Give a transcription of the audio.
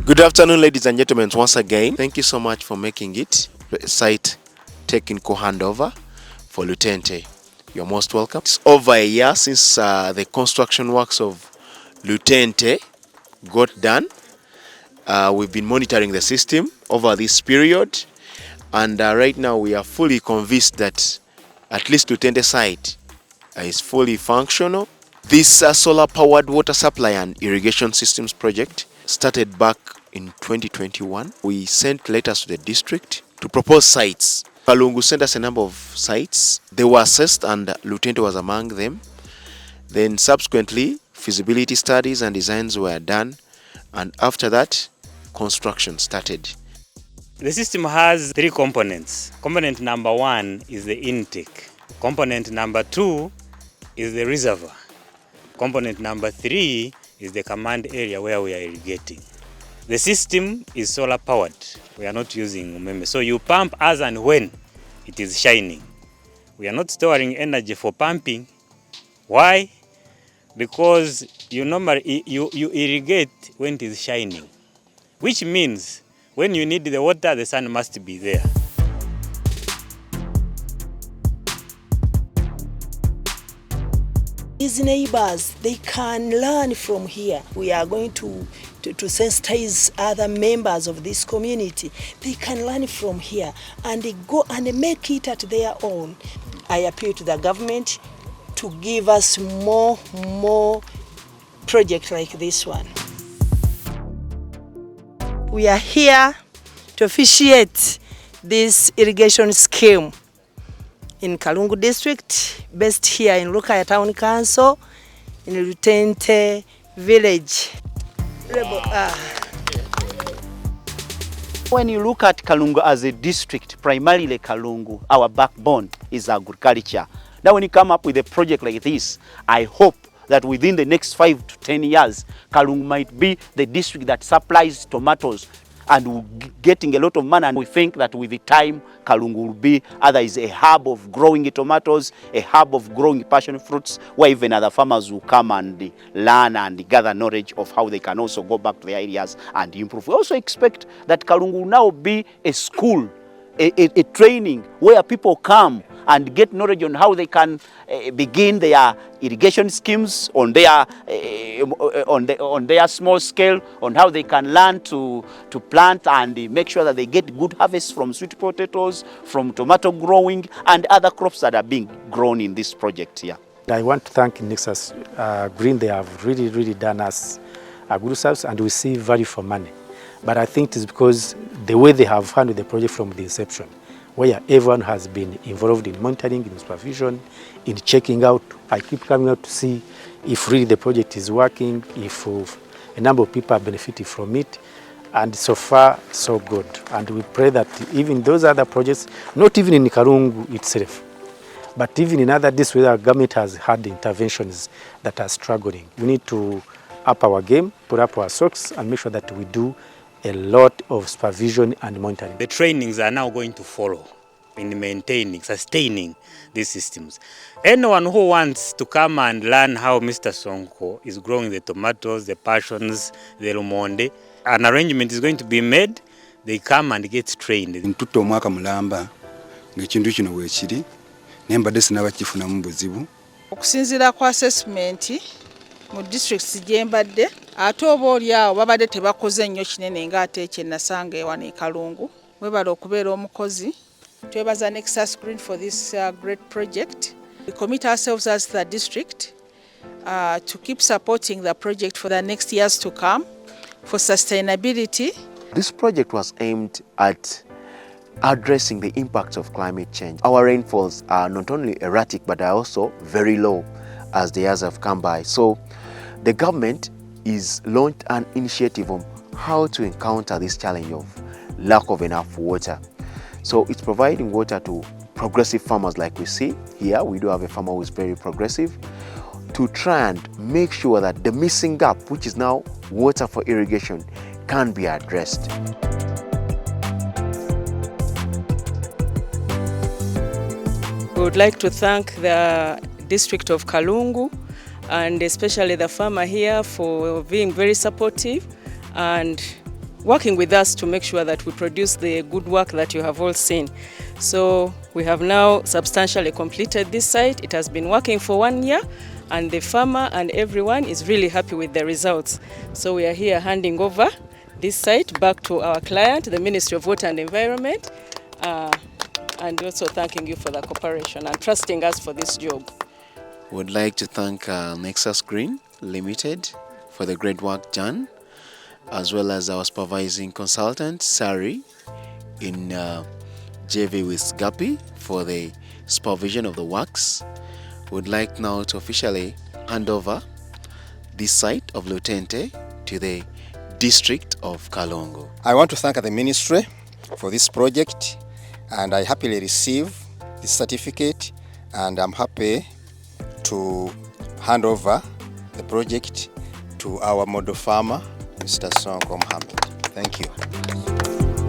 Good afternoon, ladies and gentlemen, once again. Thank you so much for making it a site technical handover for Lutente. You're most welcome. It's over a year since the construction works of Lutente got done. We've been monitoring the system over this period, and right now we are fully convinced that at least Lutente site is fully functional. This solar-powered water supply and irrigation systems project started back in 2021. We sent letters to the district to propose sites. Kalungu sent us a number of sites. They were assessed and Lutente was among them. Then subsequently, feasibility studies and designs were done, and after that, construction started. The system has three components. Component number one is the intake. Component number two is the reservoir. Component number three is the command area where we are irrigating. The system is solar powered. We are not using umeme. So you pump as and when it is shining. We are not storing energy for pumping. Why? Because you normally you irrigate when it is shining, which means when you need the water, the sun must be there. These neighbors, they can learn from here. We are going to sensitize other members of this community. They can learn from here and they go and make it at their own. I appeal to the government to give us more projects like this one. We are here to officiate this irrigation scheme in Kalungu District, based here in Lukaya Town Council, in Lutente Village. When you look at Kalungu as a district, primarily Kalungu, our backbone is agriculture. Now when you come up with a project like this, I hope that within the next 5 to 10 years, Kalungu might be the district that supplies tomatoes and getting a lot of money. And we think that with the time, Kalungu will be either is a hub of growing tomatoes, a hub of growing passion fruits, where even other farmers will come and learn and gather knowledge of how they can also go back to their areas and improve. We also expect that Kalungu will now be a school, a training where people come and get knowledge on how they can begin their irrigation schemes on their small scale, on how they can learn to plant and make sure that they get good harvests from sweet potatoes, from tomato growing and other crops that are being grown in this project here. I want to thank Nexus Green. They have really done us a good service and we see value for money. But I think it is because the way they have handled the project from the inception, where everyone has been involved in monitoring, in supervision, in checking out. I keep coming out to see if really the project is working, if a number of people are benefiting from it, and so far, so good. And we pray that even those other projects, not even in Kalungu itself, but even in other districts where our government has had interventions that are struggling, we need to up our game, put up our socks, and make sure that we do a lot of supervision and monitoring. The trainings are now going to follow in maintaining, sustaining these systems. Anyone who wants to come and learn how Mr. Son-Gom is growing the tomatoes, the passions, the lumonde, an arrangement is going to be made. They come and get trained. Ntuto mwaka mulamba ng'ekintu kino weekiri nembadde sinabakifuna buzibu. Okusinziira ku assessment mu districts gye mbadde ate oba oliawo babadde tebakoze nnyo kinene ng'ate ekye nasanga ewano e Kalungu. Webala okubeera omukozi. Twebaza Nexus Green for this great project. We commit ourselves as the district to keep supporting the project for the next years to come for sustainability. This project was aimed at addressing the impacts of climate change. Our rainfalls are not only erratic but are also very low as the years have come by. So the government is launched an initiative on how to encounter this challenge of lack of enough water. So it's providing water to progressive farmers like we see here. We do have a farmer who is very progressive, to try and make sure that the missing gap, which is now water for irrigation, can be addressed. We would like to thank the district of Kalungu and especially the farmer here for being very supportive and working with us to make sure that we produce the good work that you have all seen. So we have now substantially completed this site. It has been working for 1 year, and the farmer and everyone is really happy with the results. So we are here handing over this site back to our client, the Ministry of Water and Environment, and also thanking you for the cooperation and trusting us for this job. Would like to thank Nexus Green Limited for the great work done, as well as our supervising consultant, Sari, in JV with Gapi for the supervision of the works. Would like now to officially hand over this site of Lutente to the district of Kalungu. I want to thank the ministry for this project, and I happily receive this certificate, and I'm happy to hand over the project to our model farmer, Mr. Son-Gom Hamid. Thank you.